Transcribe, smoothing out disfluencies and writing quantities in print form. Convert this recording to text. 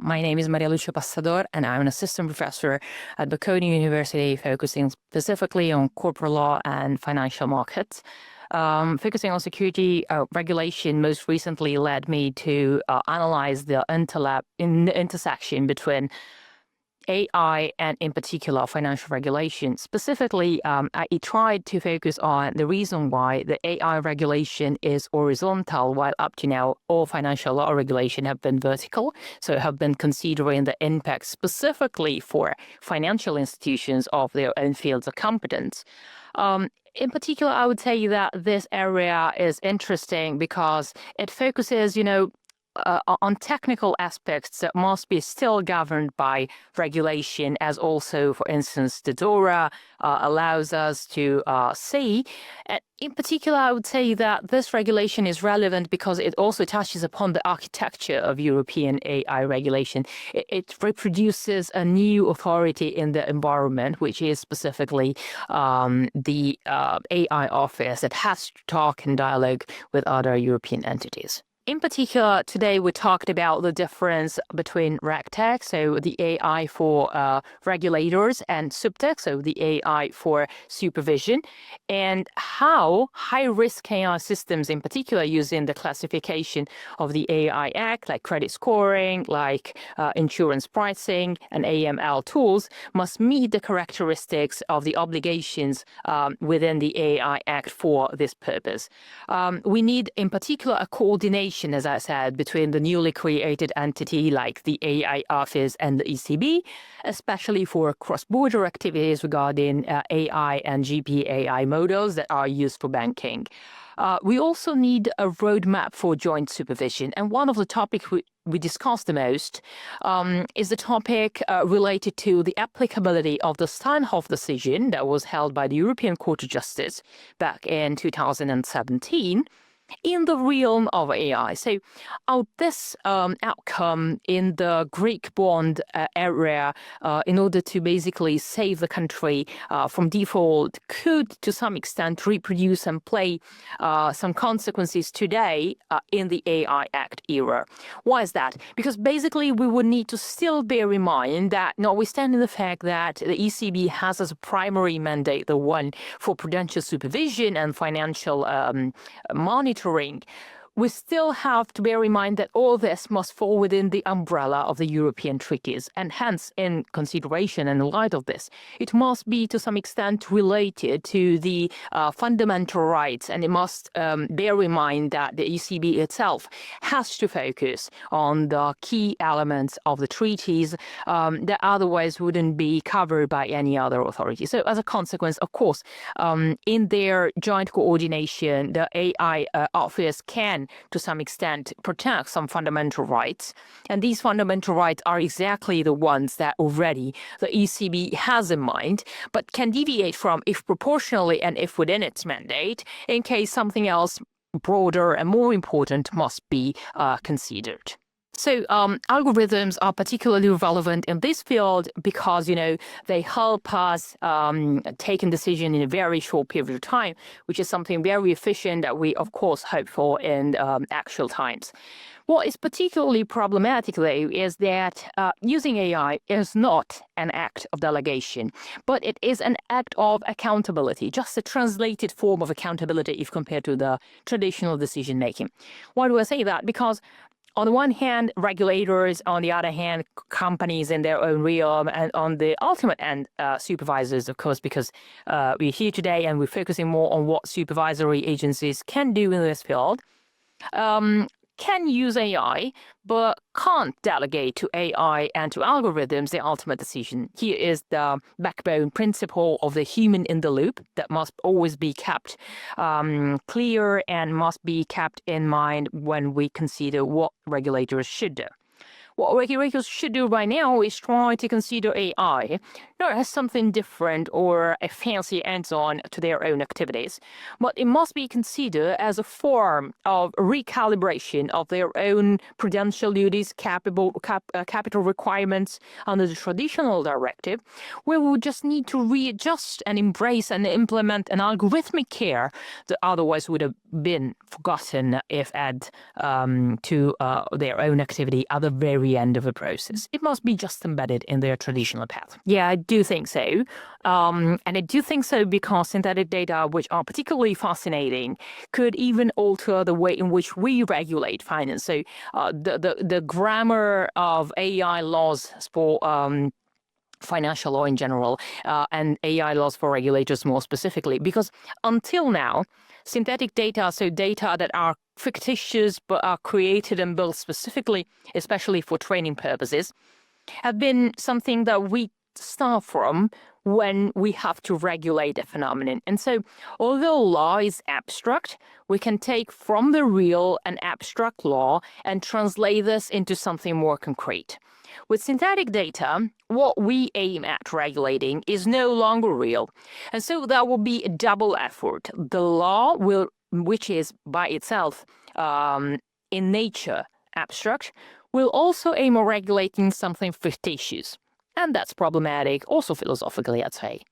My name is Maria Lucia Passador, and I'm an assistant professor at Bocconi University, focusing specifically on corporate law and financial markets. Focusing on security regulation most recently led me to analyze the intersection between AI and, in particular, financial regulation. Specifically, I tried to focus on the reason why the AI regulation is horizontal, while up to now all financial law regulation have been vertical, so have been considering the impact specifically for financial institutions of their own fields of competence. In particular, I would say that this area is interesting because it focuses, on technical aspects that must be still governed by regulation, as also, for instance, the DORA allows us to see. And in particular, I would say that this regulation is relevant because it also touches upon the architecture of European AI regulation. It reproduces a new authority in the environment, which is specifically the AI office that has to talk and dialogue with other European entities. In particular, today we talked about the difference between RegTech, so the AI for regulators, and SupTech, so the AI for supervision, and how high-risk AI systems, in particular, using the classification of the AI Act, like credit scoring, like insurance pricing, and AML tools, must meet the characteristics of the obligations within the AI Act for this purpose. We need, in particular, a coordination, as I said, between the newly created entity like the AI office and the ECB, especially for cross-border activities regarding AI and GPAI models that are used for banking. We also need a roadmap for joint supervision. And one of the topics we discussed the most is the topic related to the applicability of the Steinhoff decision that was held by the European Court of Justice back in 2017. In the realm of AI. So this outcome in the Greek bond area, in order to basically save the country from default, could to some extent reproduce and play some consequences today in the AI Act era. Why is that? Because basically we would need to still bear in mind that, notwithstanding the fact that the ECB has as a primary mandate the one for prudential supervision and financial monitoring, we still have to bear in mind that all this must fall within the umbrella of the European treaties, and hence, in consideration and in light of this, it must be to some extent related to the fundamental rights, and it must bear in mind that the ECB itself has to focus on the key elements of the treaties that otherwise wouldn't be covered by any other authority. So as a consequence, of course, in their joint coordination, the AI office can to some extent protect some fundamental rights. And these fundamental rights are exactly the ones that already the ECB has in mind, but can deviate from if proportionally and if within its mandate, in case something else broader and more important must be considered. So algorithms are particularly relevant in this field because, they help us take a decision in a very short period of time, which is something very efficient that we, of course, hope for in actual times. What is particularly problematic, though, is that using AI is not an act of delegation, but it is an act of accountability, just a translated form of accountability if compared to the traditional decision-making. Why do I say that? Because on the one hand, regulators, on the other hand, companies in their own realm, and on the ultimate end, supervisors, of course, because we're here today and we're focusing more on what supervisory agencies can do in this field, can use AI, but can't delegate to AI and to algorithms the ultimate decision. Here is the backbone principle of the human in the loop that must always be kept clear and must be kept in mind when we consider what regulators should do. What regulators should do right now is try to consider AI not as something different or a fancy add-on to their own activities, but it must be considered as a form of recalibration of their own prudential duties, capital requirements under the traditional directive, where we would just need to readjust and embrace and implement an algorithmic care that otherwise would have been forgotten if add to their own activity other very very end of a process. It must be just embedded in their traditional path. Yeah, I do think so. And I do think so because synthetic data, which are particularly fascinating, could even alter the way in which we regulate finance. So the grammar of AI laws for financial law in general, and AI laws for regulators more specifically, because until now, synthetic data, so data that are fictitious but are created and built specifically, especially for training purposes, have been something that we start from when we have to regulate a phenomenon. And so, although law is abstract, we can take from the real an abstract law and translate this into something more concrete. With synthetic data, what we aim at regulating is no longer real. And so that will be a double effort. The law will, which is by itself in nature abstract, will also aim at regulating something fictitious. And that's problematic, also philosophically, I'd say.